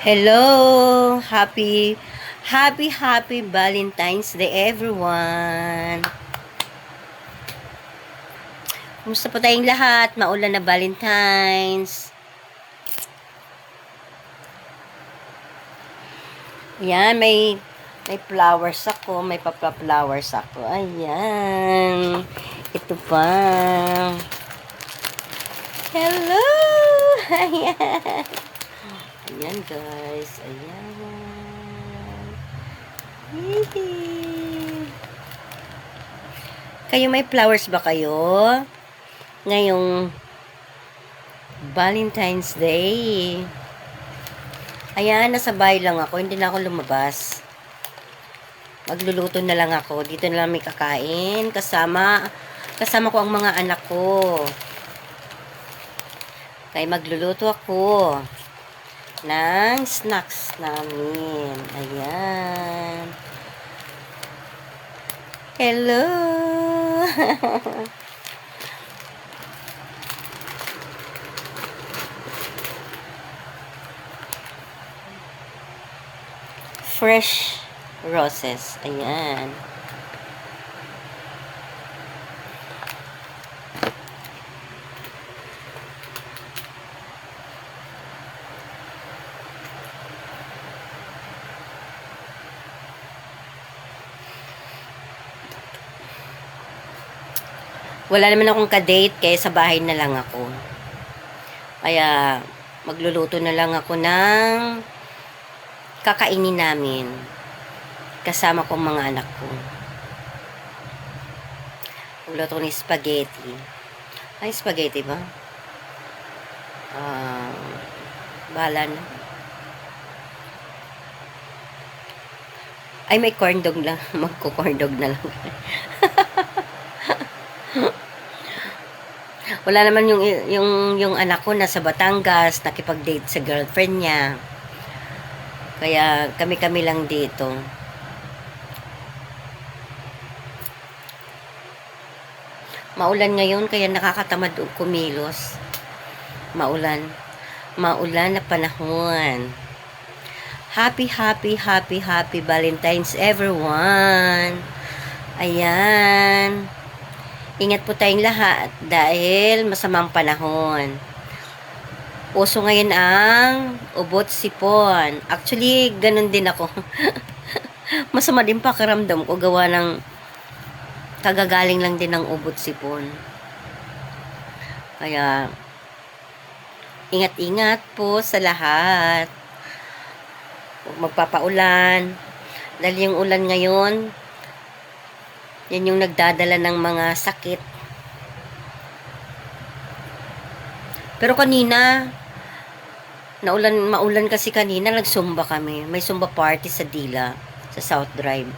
Hello! Happy Valentine's Day, everyone! Kumusta po tayong lahat? Maulan na Valentine's. Ayan, may flowers ako. May papa-flowers ako. Ayan. Ito pa. Hello! Ayan. Ayan, guys. Ayan. Hihi. Kayo may flowers ba kayo? Ngayong Valentine's Day. Ayan, nasa bahay lang ako. Hindi na ako lumabas. Magluluto na lang ako. Dito na lang may kakain. Kasama ko ang mga anak ko. Kaya magluluto ako ng snacks namin. Ayan. Hello! Fresh roses. Ayan. Wala naman akong ka-date, kaya sa bahay na lang ako. Kaya, magluluto na lang ako ng kakainin namin. Kasama kong mga anak ko. Magluto ni spaghetti. Ay, spaghetti ba? Bahala na. Ay, may corn dog lang. Magko-corn dog na lang. Wala naman yung anak ko nasa Batangas, nakipag-date sa girlfriend niya. Kaya kami-kami lang dito. Maulan ngayon kaya nakakatamad kumilos. Maulan na panahon. Happy Valentine's, everyone. Ayan. Ingat po tayong lahat dahil masamang panahon. Uso ngayon ang ubot sipon. Actually, ganun din ako. Masama din pakiramdam ko gawa ng kagagaling lang din ng ubot sipon. Kaya ingat-ingat po sa lahat. Huwag magpapaulan. Dahil yung ulan ngayon, yan yung nagdadala ng mga sakit. Pero kanina, maulan kasi kanina, nagsumba kami. May sumba party sa Dila, sa South Drive.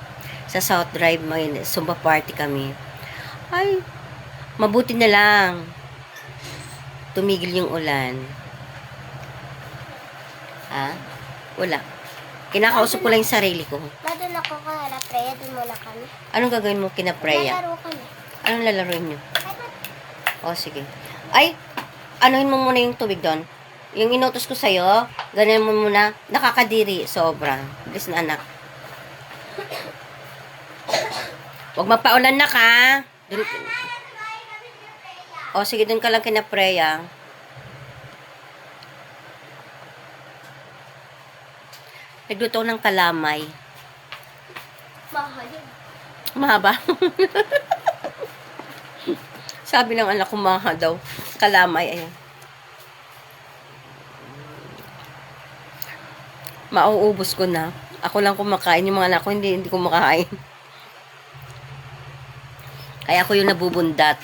Sa South Drive, may sumba party kami. Ay, mabuti na lang. Tumigil yung ulan. Wala. Kinakausap ko lang yung sarili ko. Doon ako kala Freya, doon muna kami. Anong gagawin mo kina Freya? Lalaro kami. Anong lalaroin nyo? Sige. Ay, anuhin mo muna yung tubig doon. Yung inutos ko sa'yo, ganyan mo muna. Nakakadiri, sobra. Bilis na anak. Huwag mapaulan na ka. Sige, doon ka lang kina Freya. Nagluto ng kalamay. Mahal yun. Mahaba. Sabi ng anak ko, maha daw. Kalamay, ayan. Mauubos ko na. Ako lang kumakain. Yung mga anak ko, hindi ko makain. Kaya ako yung nabubundat.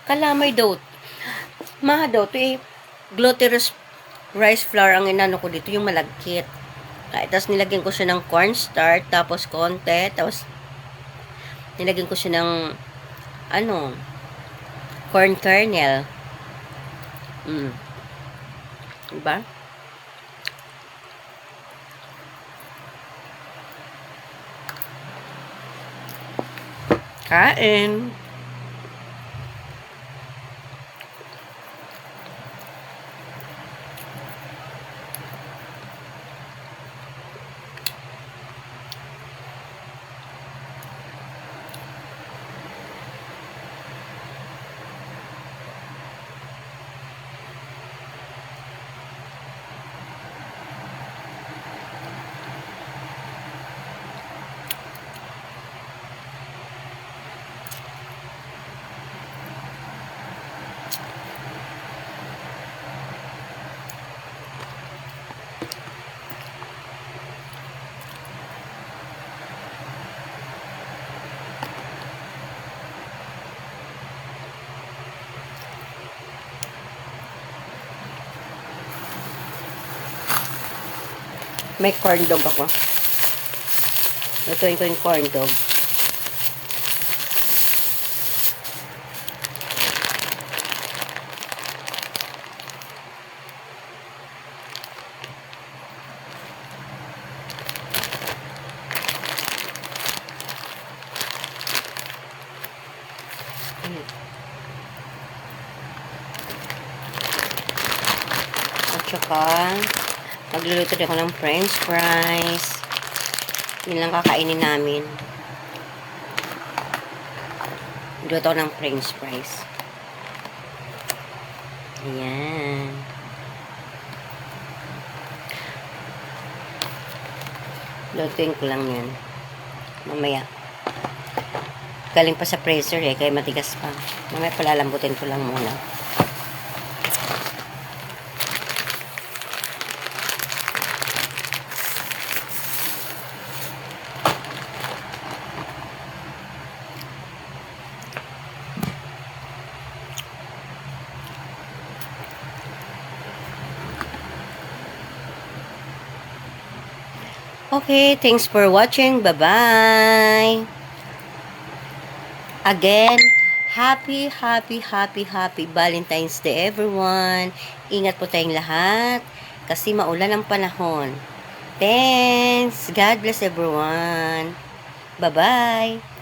Kalamay daw. Maha daw. Ito glutinous rice flour ang inano ko dito, yung malagkit. Tapos nilagyan ko siya ng cornstarch, tapos konti, tapos nilagyan ko siya ng corn kernel. Diba? Kain. May corn dog ako. Lutuin ko yung corn dog. At saka, magluluto din ako ng french fries. Yun lang kakainin namin. Luto ng french fries. Ayan. Lutuin ko lang yan. Mamaya. Galing pa sa freezer eh, kaya matigas pa. Mamaya palalambutin ko lang muna. Okay, thanks for watching. Bye-bye. Again, happy Valentine's Day, everyone. Ingat po tayong lahat kasi maulan ang panahon. Thanks. God bless everyone. Bye-bye.